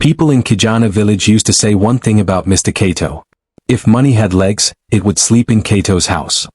People in Kijana village used to say one thing about Mr. Kato. If money had legs, it would sleep in Kato's house.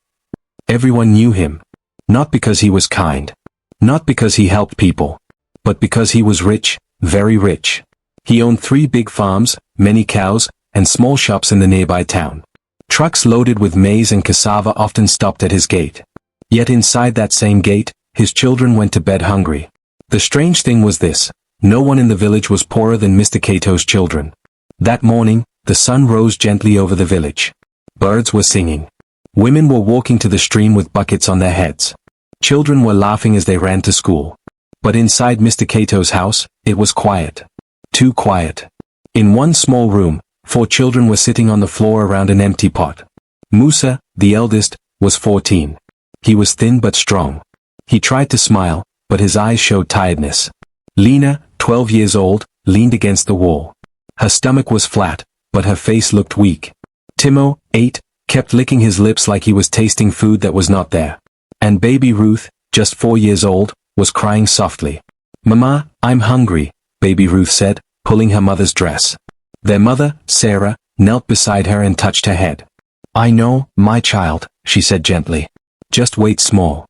Everyone knew him. Not because he was kind. Not because he helped people. But because he was rich, very rich. He owned 3 big farms, many cows, and small shops in the nearby town. Trucks loaded with maize and cassava often stopped at his gate. Yet inside that same gate, his children went to bed hungry. The strange thing was this: no one in the village was poorer than Mr. Kato's children. That morning, the sun rose gently over the village. Birds were singing. Women were walking to the stream with buckets on their heads. Children were laughing as they ran to school. But inside Mr. Kato's house, it was quiet. Too quiet. In one small room, 4 children were sitting on the floor around an empty pot. Musa, the eldest, was 14. He was thin but strong. He tried to smile, but his eyes showed tiredness. Lena, 12 years old, leaned against the wall. Her stomach was flat, but her face looked weak. Timo, 8, kept licking his lips like he was tasting food that was not there. And baby Ruth, just 4 years old, was crying softly. "Mama, I'm hungry," baby Ruth said, pulling her mother's dress. Their mother, Sarah, knelt beside her and touched her head. "I know, my child," she said gently. "Just wait small."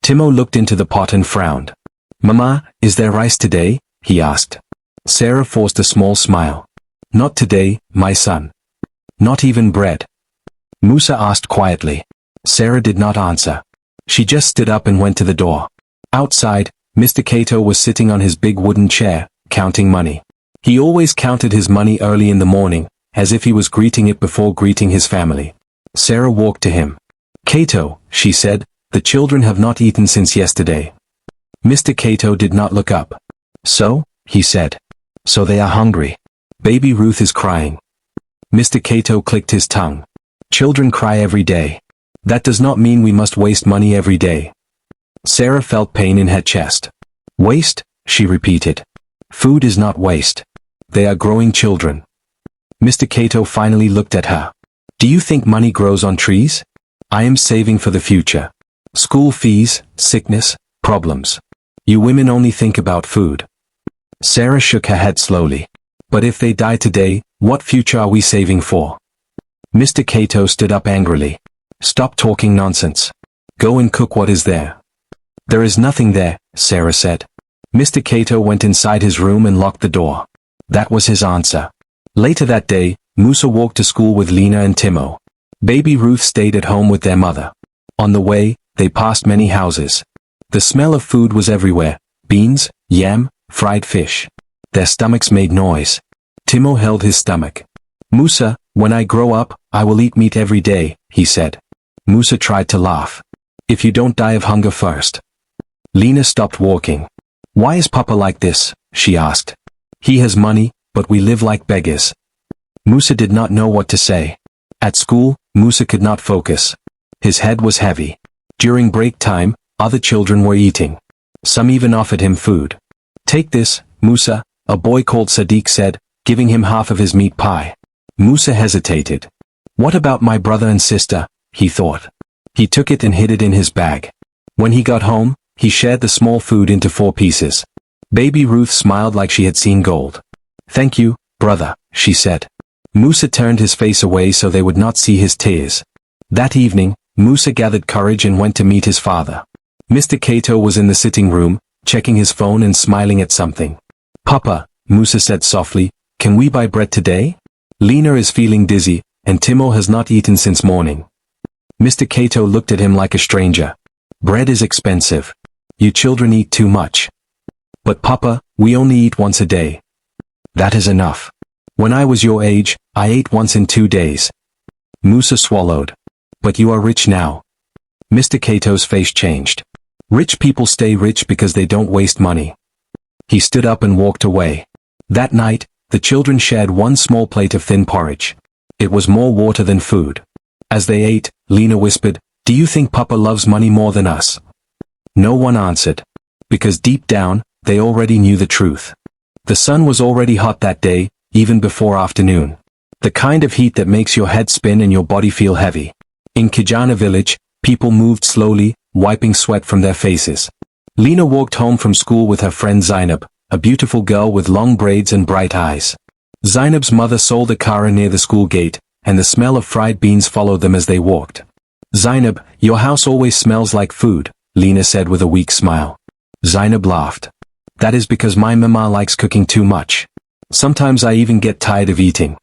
Timo looked into the pot and frowned. "Mama, is there rice today?" he asked. Sarah forced a small smile. "Not today, my son." "Not even bread?" Musa asked quietly. Sarah did not answer. She just stood up and went to the door. Outside, Mr. Kato was sitting on his big wooden chair, counting money. He always counted his money early in the morning, as if he was greeting it before greeting his family. Sarah walked to him. "Kato," she said, "the children have not eaten since yesterday." Mr. Kato did not look up. "So?" he said. "So they are hungry. Baby Ruth is crying." Mr. Kato clicked his tongue. "Children cry every day. That does not mean we must waste money every day." Sarah felt pain in her chest. "Waste?" she repeated. "Food is not waste. They are growing children." Mr. Kato finally looked at her. "Do you think money grows on trees? I am saving for the future. School fees, sickness, problems. You women only think about food." Sarah shook her head slowly. "But if they die today, what future are we saving for?" Mr. Kato stood up angrily. "Stop talking nonsense. Go and cook what is there." "There is nothing there," Sarah said. Mr. Kato went inside his room and locked the door. That was his answer. Later that day, Musa walked to school with Lena and Timo. Baby Ruth stayed at home with their mother. On the way, they passed many houses. The smell of food was everywhere: beans, yam, fried fish. Their stomachs made noise. Timo held his stomach. "Musa, when I grow up, I will eat meat every day," he said. Musa tried to laugh. "If you don't die of hunger first." Lena stopped walking. "Why is Papa like this?" she asked. "He has money, but we live like beggars." Musa did not know what to say. At school, Musa could not focus. His head was heavy. During break time, other children were eating. Some even offered him food. "Take this, Musa," a boy called Sadiq said, giving him half of his meat pie. Musa hesitated. "What about my brother and sister?" he thought. He took it and hid it in his bag. When he got home, he shared the small food into 4 pieces. Baby Ruth smiled like she had seen gold. "Thank you, brother," she said. Musa turned his face away so they would not see his tears. That evening, Musa gathered courage and went to meet his father. Mr. Kato was in the sitting room, checking his phone and smiling at something. "Papa," Musa said softly, "can we buy bread today? Lena is feeling dizzy, and Timo has not eaten since morning." Mr. Kato looked at him like a stranger. "Bread is expensive. You children eat too much." "But Papa, we only eat once a day." "That is enough. When I was your age, I ate once in 2 days." Musa swallowed. "But you are rich now." Mr. Kato's face changed. "Rich people stay rich because they don't waste money." He stood up and walked away. That night, the children shared one small plate of thin porridge. It was more water than food. As they ate, Lena whispered, "Do you think Papa loves money more than us?" No one answered. Because deep down, they already knew the truth. The sun was already hot that day, even before afternoon. The kind of heat that makes your head spin and your body feel heavy. In Kijana village, people moved slowly, wiping sweat from their faces. Lena walked home from school with her friend Zainab, a beautiful girl with long braids and bright eyes. Zainab's mother sold a kara near the school gate, and the smell of fried beans followed them as they walked. "Zainab, your house always smells like food," Lena said with a weak smile. Zainab laughed. "That is because my mama likes cooking too much. Sometimes I even get tired of eating."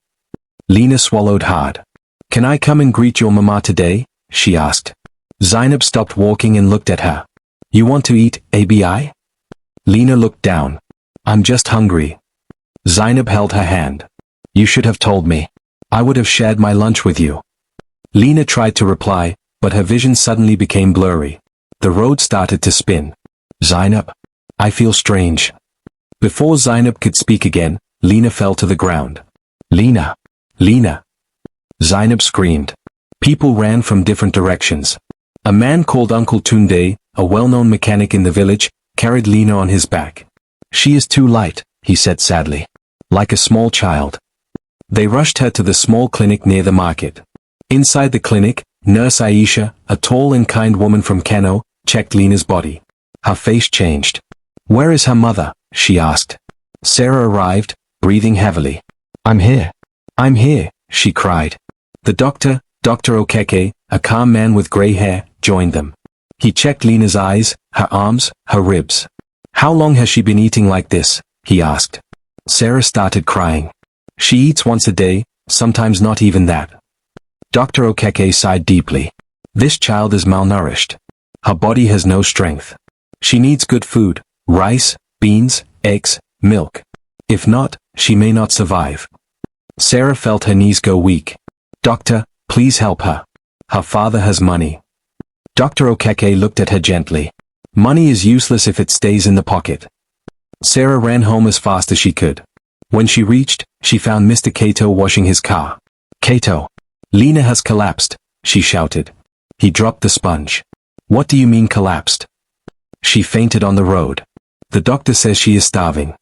Lena swallowed hard. "Can I come and greet your mama today?" she asked. Zainab stopped walking and looked at her. "You want to eat, abi?" Lena looked down. "I'm just hungry." Zainab held her hand. "You should have told me. I would have shared my lunch with you." Lena tried to reply, but her vision suddenly became blurry. The road started to spin. "Zainab, I feel strange." Before Zainab could speak again, Lena fell to the ground. "Lena! Lena!" Zainab screamed. People ran from different directions. A man called Uncle Tunde, a well-known mechanic in the village, carried Lena on his back. "She is too light," he said sadly. "Like a small child." They rushed her to the small clinic near the market. Inside the clinic, Nurse Aisha, a tall and kind woman from Kano, checked Lena's body. Her face changed. "Where is her mother?" she asked. Sarah arrived, breathing heavily. "I'm here. I'm here," she cried. The doctor, Dr. Okeke, a calm man with grey hair, joined them. He checked Lena's eyes, her arms, her ribs. "How long has she been eating like this?" he asked. Sarah started crying. "She eats once a day, sometimes not even that." Dr. Okeke sighed deeply. "This child is malnourished. Her body has no strength. She needs good food, rice, beans, eggs, milk. If not, she may not survive." Sarah felt her knees go weak. "Doctor, please help her. Her father has money." Dr. Okeke looked at her gently. "Money is useless if it stays in the pocket." Sarah ran home as fast as she could. When she reached, she found Mr. Kato washing his car. "Kato! Lena has collapsed," she shouted. He dropped the sponge. "What do you mean collapsed?" "She fainted on the road. The doctor says she is starving."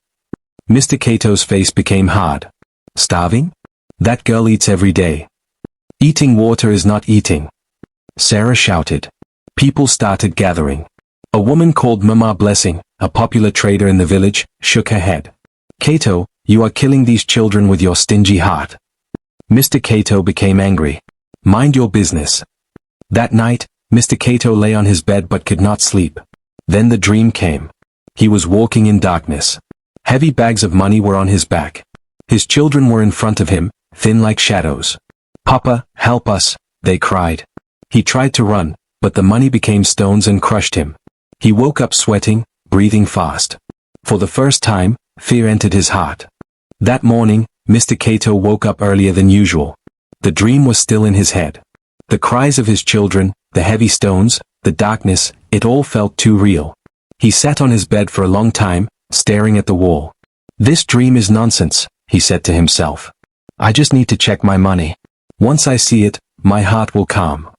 Mr. Kato's face became hard. "Starving? That girl eats every day. Eating water is not eating." Sarah shouted. People started gathering. A woman called Mama Blessing, a popular trader in the village, shook her head. "Kato, you are killing these children with your stingy heart." Mr. Kato became angry. "Mind your business." That night, Mr. Kato lay on his bed but could not sleep. Then the dream came. He was walking in darkness. Heavy bags of money were on his back. His children were in front of him, thin like shadows. "Papa, help us," they cried. He tried to run, but the money became stones and crushed him. He woke up sweating, breathing fast. For the first time, fear entered his heart. That morning, Mr. Kato woke up earlier than usual. The dream was still in his head. The cries of his children, the heavy stones, the darkness, it all felt too real. He sat on his bed for a long time, staring at the wall. "This dream is nonsense," he said to himself. "I just need to check my money. Once I see it, my heart will calm."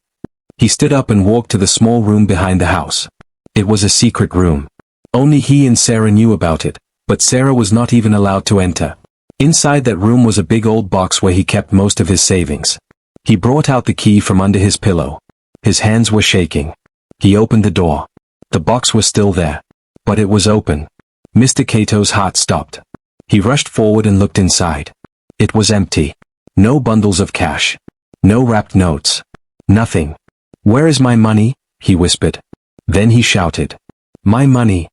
He stood up and walked to the small room behind the house. It was a secret room. Only he and Sarah knew about it, but Sarah was not even allowed to enter. Inside that room was a big old box where he kept most of his savings. He brought out the key from under his pillow. His hands were shaking. He opened the door. The box was still there. But it was open. Mr. Kato's heart stopped. He rushed forward and looked inside. It was empty. No bundles of cash. No wrapped notes. Nothing. "Where is my money?" he whispered. Then he shouted. "My money!"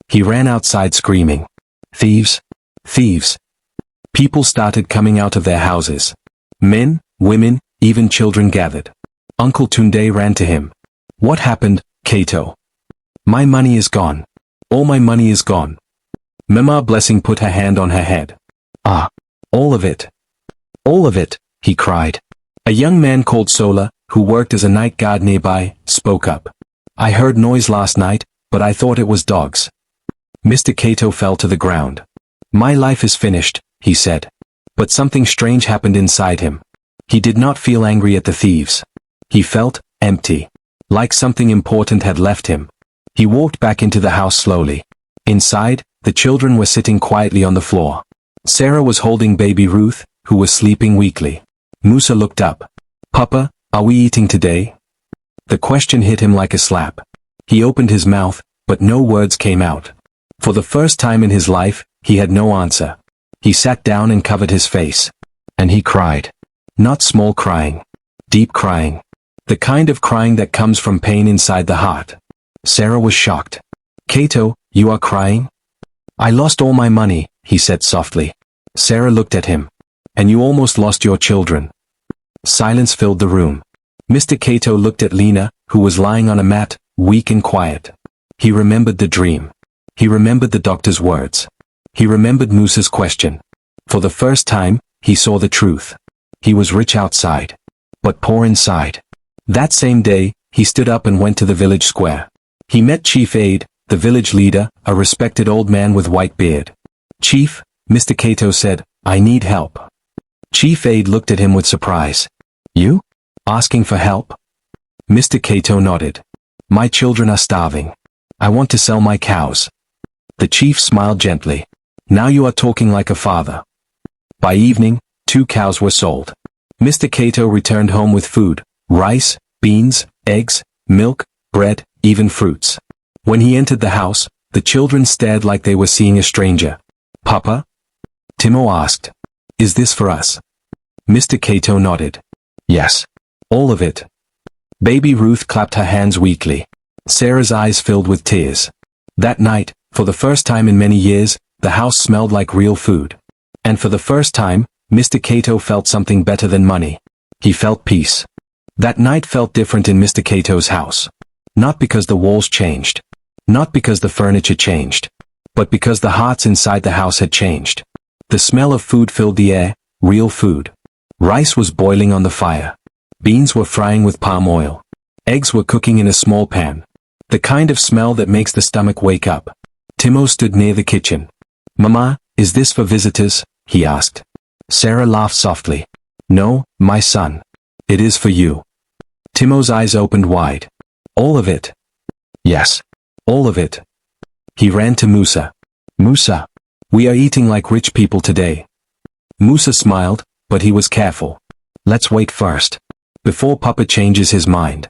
He ran outside screaming. "Thieves! Thieves!" People started coming out of their houses. Men, women, even children gathered. Uncle Tunde ran to him. "What happened, Kato?" "My money is gone. All my money is gone." Mama Blessing put her hand on her head. "Ah, all of it. All of it," he cried. A young man called Sola, who worked as a night guard nearby, spoke up. "I heard noise last night, but I thought it was dogs." Mr. Kato fell to the ground. "My life is finished," he said. But something strange happened inside him. He did not feel angry at the thieves. He felt empty. Like something important had left him. He walked back into the house slowly. Inside, the children were sitting quietly on the floor. Sarah was holding baby Ruth, who was sleeping weakly. Musa looked up. "Papa, are we eating today?" The question hit him like a slap. He opened his mouth, but no words came out. For the first time in his life, he had no answer. He sat down and covered his face. And he cried. Not small crying. Deep crying. The kind of crying that comes from pain inside the heart. Sarah was shocked. Cato, you are crying? I lost all my money, he said softly. Sarah looked at him. And you almost lost your children. Silence filled the room. Mr. Cato looked at Lena, who was lying on a mat, weak and quiet. He remembered the dream. He remembered the doctor's words. He remembered Musa's question. For the first time, he saw the truth. He was rich outside, but poor inside. That same day, he stood up and went to the village square. He met Chief Aide, the village leader, a respected old man with white beard. Chief, Mr. Cato said, I need help. Chief Aide looked at him with surprise. You? Asking for help? Mr. Cato nodded. My children are starving. I want to sell my cows. The chief smiled gently. Now you are talking like a father. By evening, 2 cows were sold. Mr. Cato returned home with food, rice, beans, eggs, milk, bread, even fruits. When he entered the house, the children stared like they were seeing a stranger. Papa? Timo asked. Is this for us? Mr. Cato nodded. Yes. All of it. Baby Ruth clapped her hands weakly. Sarah's eyes filled with tears. That night, for the first time in many years, the house smelled like real food. And for the first time, Mr. Cato felt something better than money. He felt peace. That night felt different in Mr. Cato's house. Not because the walls changed. Not because the furniture changed. But because the hearts inside the house had changed. The smell of food filled the air, real food. Rice was boiling on the fire. Beans were frying with palm oil. Eggs were cooking in a small pan. The kind of smell that makes the stomach wake up. Timo stood near the kitchen. Mama, is this for visitors? He asked. Sarah laughed softly. No, my son. It is for you. Timo's eyes opened wide. All of it? Yes. All of it. He ran to Musa. Musa. We are eating like rich people today. Musa smiled, but he was careful. Let's wait first. Before Papa changes his mind.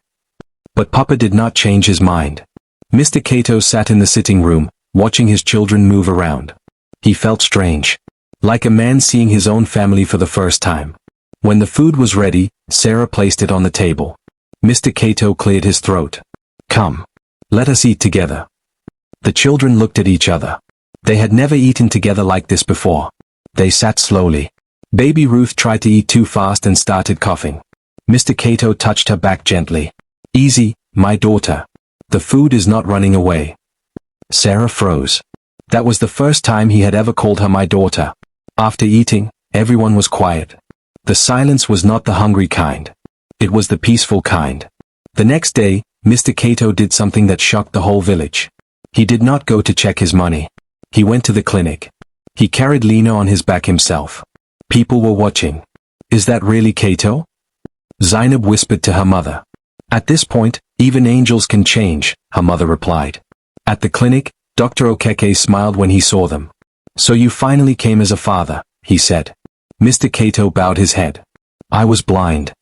But Papa did not change his mind. Mr. Cato sat in the sitting room, watching his children move around. He felt strange. Like a man seeing his own family for the first time. When the food was ready, Sarah placed it on the table. Mr. Cato cleared his throat. Come. Let us eat together. The children looked at each other. They had never eaten together like this before. They sat slowly. Baby Ruth tried to eat too fast and started coughing. Mr. Cato touched her back gently. Easy, my daughter. The food is not running away. Sarah froze. That was the first time he had ever called her my daughter. After eating, everyone was quiet. The silence was not the hungry kind. It was the peaceful kind. The next day, Mr. Cato did something that shocked the whole village. He did not go to check his money. He went to the clinic. He carried Lena on his back himself. People were watching. Is that really Cato? Zainab whispered to her mother. At this point, even angels can change, her mother replied. At the clinic, Dr. Okeke smiled when he saw them. So you finally came as a father, he said. Mr. Cato bowed his head. I was blind.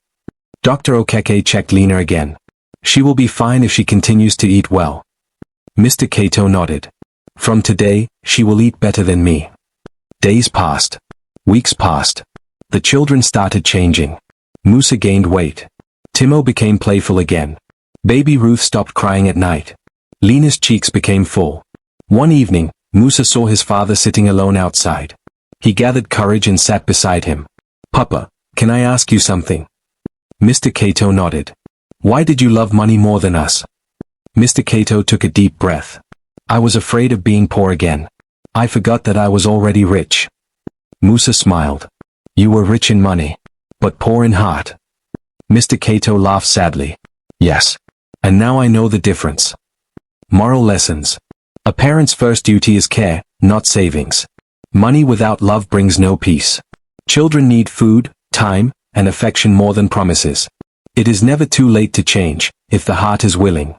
Dr. Okeke checked Lena again. She will be fine if she continues to eat well. Mr. Cato nodded. From today, she will eat better than me. Days passed. Weeks passed. The children started changing. Musa gained weight. Timo became playful again. Baby Ruth stopped crying at night. Lena's cheeks became full. One evening, Musa saw his father sitting alone outside. He gathered courage and sat beside him. Papa, can I ask you something? Mr. Cato nodded. Why did you love money more than us? Mr. Cato took a deep breath. I was afraid of being poor again. I forgot that I was already rich. Musa smiled. You were rich in money, but poor in heart. Mr. Cato laughed sadly. Yes. And now I know the difference. Moral lessons. A parent's first duty is care, not savings. Money without love brings no peace. Children need food, time, and affection more than promises. It is never too late to change, if the heart is willing.